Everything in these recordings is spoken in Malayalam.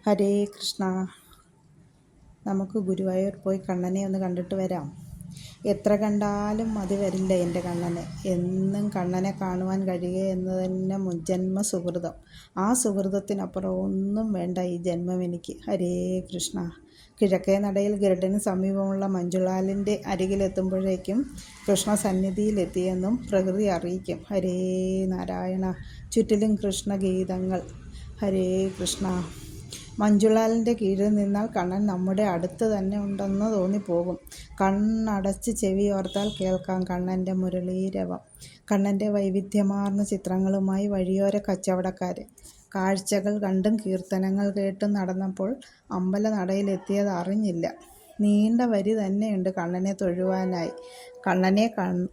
ഹരേ കൃഷ്ണ. നമുക്ക് ഗുരുവായൂർ പോയി കണ്ണനെ ഒന്ന് കണ്ടിട്ട് വരാം. എത്ര കണ്ടാലും മതി വരില്ല എൻ്റെ കണ്ണന്. എന്നും കണ്ണനെ കാണുവാൻ കഴിയുക എന്ന് തന്നെ മുജ്ജന്മ സുഹൃതം. ആ സുഹൃതത്തിനപ്പുറം ഒന്നും വേണ്ട ഈ ജന്മം എനിക്ക്. ഹരേ കൃഷ്ണ. കിഴക്കേ നടയിൽ ഗരുഡന് സമീപമുള്ള മഞ്ജുളാലിൻ്റെ അരികിലെത്തുമ്പോഴേക്കും കൃഷ്ണസന്നിധിയിലെത്തിയെന്നും പ്രകൃതി അറിയിക്കും. ഹരേ നാരായണ. ചുറ്റിലും കൃഷ്ണഗീതങ്ങൾ. ഹരേ കൃഷ്ണ. മഞ്ജുളാലിൻ്റെ കീഴിൽ നിന്നാൽ കണ്ണൻ നമ്മുടെ അടുത്ത് തന്നെ ഉണ്ടെന്ന് തോന്നിപ്പോകും. കണ്ണടച്ച് ചെവിയോർത്താൽ കേൾക്കാം കണ്ണൻ്റെ മുരളീരവം. കണ്ണൻ്റെ വൈവിധ്യമാർന്ന ചിത്രങ്ങളുമായി വഴിയോര കച്ചവടക്കാർ കാഴ്ചകൾ കണ്ടും കീർത്തനങ്ങൾ കേട്ടും നടന്നപ്പോൾ അമ്പല നടയിലെത്തിയത് അറിഞ്ഞില്ല. നീണ്ട വരി തന്നെയുണ്ട് കണ്ണനെ തൊഴുവാനായി. കണ്ണനെ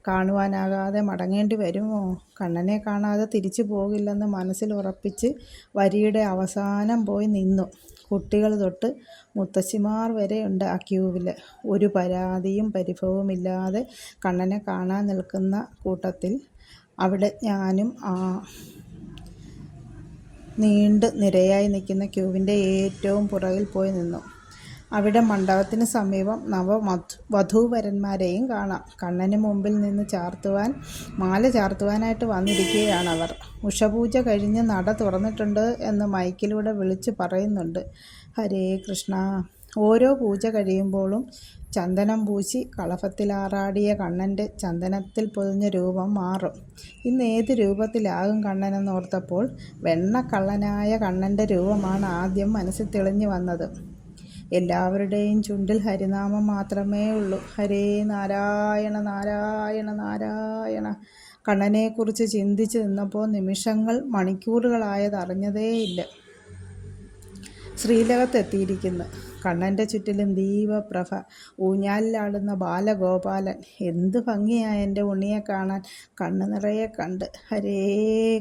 കാണുവാനാകാതെ മടങ്ങേണ്ടി വരുമോ? കണ്ണനെ കാണാതെ തിരിച്ചു പോകില്ലെന്ന് മനസ്സിൽ ഉറപ്പിച്ച് വരിയുടെ അവസാനം പോയി നിന്നു. കുട്ടികൾ തൊട്ട് മുത്തശ്ശിമാർ വരെയുണ്ട് ആ ക്യൂവിൽ. ഒരു പരാതിയും പരിഭവവുമില്ലാതെ കണ്ണനെ കാണാൻ നിൽക്കുന്ന കൂട്ടത്തിൽ അവിടെ ഞാനും നീണ്ട് നിരയായി നിൽക്കുന്ന ക്യൂവിൻ്റെ ഏറ്റവും പുറകിൽ പോയി നിന്നു. അവിടെ മണ്ഡപത്തിന് സമീപം വധൂവരന്മാരെയും കാണാം. കണ്ണന് മുമ്പിൽ നിന്ന് മാല ചാർത്തുവാനായിട്ട് വന്നിരിക്കുകയാണവർ. ഉഷപൂജ കഴിഞ്ഞ് നട തുറന്നിട്ടുണ്ട് എന്ന് മൈക്കിലൂടെ വിളിച്ചു പറയുന്നുണ്ട്. ഹരേ കൃഷ്ണ. ഓരോ പൂജ കഴിയുമ്പോഴും ചന്ദനം പൂശി കളഭത്തിലാറാടിയ കണ്ണൻ്റെ ചന്ദനത്തിൽ പൊതിഞ്ഞ രൂപം മാറും. ഇന്ന് ഏത് രൂപത്തിലാകും കണ്ണനെന്നോർത്തപ്പോൾ വെണ്ണക്കള്ളനായ കണ്ണൻ്റെ രൂപമാണ് ആദ്യം മനസ്സിൽ തെളിഞ്ഞു വന്നത്. എല്ലാവരുടെയും ചുണ്ടിൽ ഹരിനാമം മാത്രമേ ഉള്ളൂ. ഹരേ നാരായണ നാരായണ നാരായണ. കണ്ണനെക്കുറിച്ച് ചിന്തിച്ച് നിന്നപ്പോൾ നിമിഷങ്ങൾ മണിക്കൂറുകളായതറിഞ്ഞതേയില്ല. ശ്രീലകത്തെത്തിയിരിക്കുന്നു. കണ്ണൻ്റെ ചുറ്റിലും ദീപപ്രഭ. ഊഞ്ഞാലിലാടുന്ന ബാലഗോപാലൻ. എന്ത് ഭംഗിയായ എൻ്റെ ഉണ്ണിയെ കാണാൻ. കണ്ണ് നിറയെ കണ്ട്. ഹരേ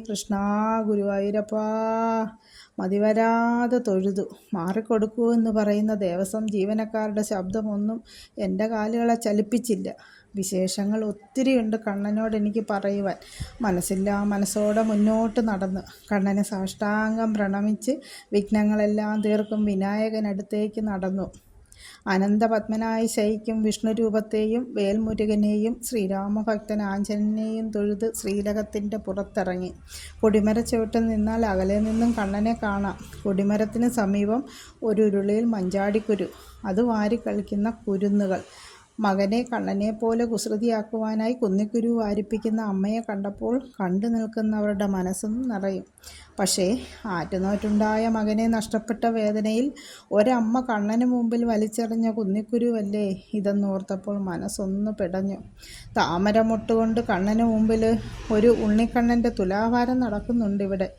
കൃഷ്ണ. ഗുരുവായൂരപ്പാ. മതിവരാതെ തൊഴുതു. മാറിക്കൊടുക്കൂ എന്ന് പറയുന്ന ദേവസ്വം ജീവനക്കാരുടെ ശബ്ദമൊന്നും എൻ്റെ കാലുകളെ ചലിപ്പിച്ചില്ല. വിശേഷങ്ങൾ ഒത്തിരിയുണ്ട് കണ്ണനോട് എനിക്ക് പറയുവാൻ. മനസ്സോടെ മുന്നോട്ട് നടന്നു. കണ്ണനെ സാഷ്ടാംഗം പ്രണമിച്ച് വിഘ്നങ്ങളെല്ലാം തീർക്കും വിനായകനടുത്തേക്ക് നടന്നു. അനന്തപത്മനായി ശയിക്കും വിഷ്ണുരൂപത്തെയും വേൽമുരുകനെയും ശ്രീരാമഭക്തൻ ആഞ്ജനേയെയും തൊഴുത് ശ്രീലകത്തിൻ്റെ പുറത്തിറങ്ങി. കൊടിമരച്ചുവട്ടിൽ നിന്നാൽ അകലെ നിന്നും കണ്ണനെ കാണാം. കൊടിമരത്തിന് സമീപം ഒരു ഉരുളിയിൽ മഞ്ചാടിക്കുരു. അത് വാരിക്കളിക്കുന്ന കുരുന്നുകൾ. മകനെ കണ്ണനെ പോലെ കുസൃതിയാക്കുവാനായി കുന്നിക്കുരു വാരിപ്പിക്കുന്ന അമ്മയെ കണ്ടപ്പോൾ കണ്ടു നിൽക്കുന്നവരുടെ മനസ്സും നിറയും. പക്ഷേ ആറ്റുനോറ്റുണ്ടായ മകനെ നഷ്ടപ്പെട്ട വേദനയിൽ ഒരമ്മ കണ്ണന് മുമ്പിൽ വലിച്ചെറിഞ്ഞ കുന്നിക്കുരുവല്ലേ ഇതെന്നോർത്തപ്പോൾ മനസ്സൊന്നു പിടഞ്ഞു. താമരമൊട്ടുകൊണ്ട് കണ്ണന് മുമ്പിൽ ഒരു ഉണ്ണിക്കണ്ണൻ്റെ തുലാഭാരം നടക്കുന്നുണ്ട് ഇവിടെ.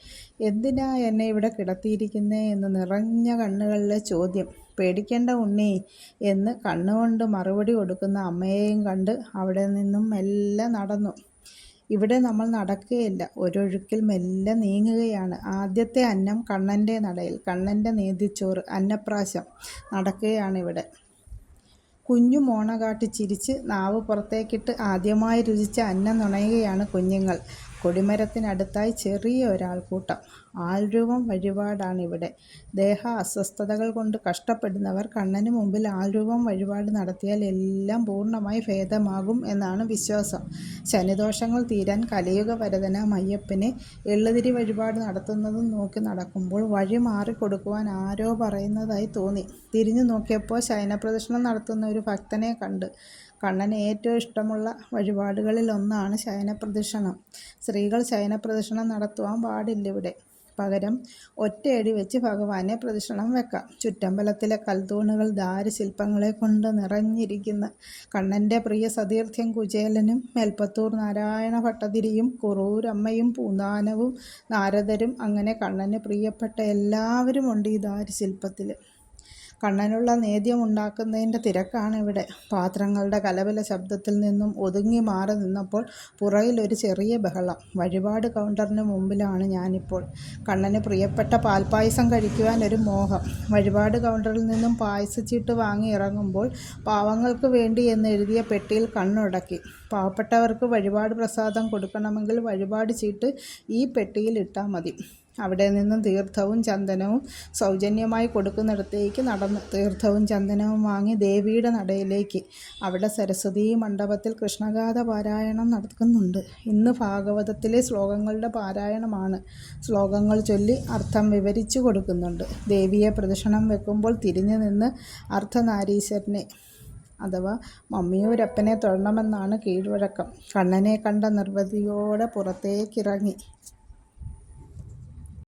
എന്തിനാ എന്നെ ഇവിടെ കിടത്തിയിരിക്കുന്നേ എന്ന് നിറഞ്ഞ കണ്ണുകളിലെ ചോദ്യം. പേടിക്കേണ്ട ഉണ്ണി എന്ന് കണ്ണുകൊണ്ട് മറുപടി കൊടുക്കുന്ന അമ്മയെയും കണ്ട് അവിടെ നിന്നും മെല്ലെ നടന്നു. ഇവിടെ നമ്മൾ നടക്കുകയില്ല, ഒരൊഴുക്കിൽ മെല്ലെ നീങ്ങുകയാണ്. ആദ്യത്തെ അന്നം കണ്ണൻ്റെ നടയിൽ. കണ്ണൻ്റെ നേതിച്ചോറ് അന്നപ്രാശം നടക്കുകയാണിവിടെ. കുഞ്ഞു മോണ കാട്ടി ചിരിച്ച് നാവ് പുറത്തേക്കിട്ട് ആദ്യമായി രുചിച്ച അന്നം നുണയുകയാണ് കുഞ്ഞുങ്ങൾ. കൊടിമരത്തിനടുത്തായി ചെറിയ ഒരാൾക്കൂട്ടം. ആൾരൂപം വഴിപാടാണിവിടെ. ദേഹ അസ്വസ്ഥതകൾ കൊണ്ട് കഷ്ടപ്പെടുന്നവർ കണ്ണന് മുമ്പിൽ ആൾരൂപം വഴിപാട് നടത്തിയാൽ എല്ലാം പൂർണ്ണമായി ഭേദമാകും എന്നാണ് വിശ്വാസം. ശനിദോഷങ്ങൾ തീരാൻ കലിയുഗ വരദന അയ്യപ്പന് എള്ളുതിരി വഴിപാട് നടത്തുന്നതും നോക്കി നടക്കുമ്പോൾ വഴി മാറിക്കൊടുക്കുവാൻ ആരോ പറയുന്നതായി തോന്നി. തിരിഞ്ഞു നോക്കിയപ്പോൾ ശയനപ്രദക്ഷിണം നടത്തുന്ന ഒരു ഭക്തനെ കണ്ട്. കണ്ണന് ഏറ്റവും ഇഷ്ടമുള്ള വഴിപാടുകളിൽ ഒന്നാണ് ശയനപ്രദക്ഷിണം. സ്ത്രീകൾ ശയനപ്രദക്ഷിണം നടത്തുവാൻ പാടില്ലിവിടെ. പകരം ഒറ്റയടി വെച്ച് ഭഗവാനെ പ്രദക്ഷിണം വെക്കാം. ചുറ്റമ്പലത്തിലെ കൽത്തൂണുകൾ ദാരുശില്പങ്ങളെ കൊണ്ട് നിറഞ്ഞിരിക്കുന്ന കണ്ണൻ്റെ പ്രിയ സതീർത്ഥ്യം കുചേലനും മേൽപ്പത്തൂർ നാരായണ ഭട്ടതിരിയും കുറൂരമ്മയും പൂന്താനവും നാരദരും അങ്ങനെ കണ്ണന് പ്രിയപ്പെട്ട എല്ലാവരും ഉണ്ട് ഈ ദാരുശില്പത്തിൽ. കണ്ണനുള്ള നേദ്യം ഉണ്ടാക്കുന്നതിൻ്റെ തിരക്കാണ് ഇവിടെ. പാത്രങ്ങളുടെ കലപില ശബ്ദത്തിൽ നിന്നും ഒതുങ്ങി മാറി നിന്നപ്പോൾ പുറകിലൊരു ചെറിയ ബഹളം. വഴിപാട് കൗണ്ടറിന് മുമ്പിലാണ് ഞാനിപ്പോൾ. കണ്ണന് പ്രിയപ്പെട്ട പാൽപ്പായസം കഴിക്കുവാൻ ഒരു മോഹം. വഴിപാട് കൗണ്ടറിൽ നിന്നും പായസച്ചീട്ട് വാങ്ങി ഇറങ്ങുമ്പോൾ പാവങ്ങൾക്ക് വേണ്ടി എന്നെഴുതിയ പെട്ടിയിൽ കണ്ണുടക്കി. പാവപ്പെട്ടവർക്ക് വഴിപാട് പ്രസാദം കൊടുക്കണമെങ്കിൽ വഴിപാട് ചീട്ട് ഈ പെട്ടിയിൽ ഇട്ടാൽ മതി. അവിടെ നിന്നും തീർത്ഥവും ചന്ദനവും സൗജന്യമായി കൊടുക്കുന്നിടത്തേക്ക് നടന്ന് തീർത്ഥവും ചന്ദനവും വാങ്ങി ദേവിയുടെ നടയിലേക്ക്. അവിടെ സരസ്വതീ മണ്ഡപത്തിൽ കൃഷ്ണഗാഥ പാരായണം നടക്കുന്നുണ്ട്. ഇന്ന് ഭാഗവതത്തിലെ ശ്ലോകങ്ങളുടെ പാരായണമാണ്. ശ്ലോകങ്ങൾ ചൊല്ലി അർത്ഥം വിവരിച്ചു കൊടുക്കുന്നുണ്ട്. ദേവിയെ പ്രദക്ഷിണം വെക്കുമ്പോൾ തിരിഞ്ഞു നിന്ന് അർദ്ധനാരീശ്വരനെ അഥവാ മമ്മിയൂരപ്പനെ തൊഴണമെന്നാണ് കീഴ്വഴക്കം. കണ്ണനെ കണ്ട നിർവൃതിയോടെ പുറത്തേക്കിറങ്ങി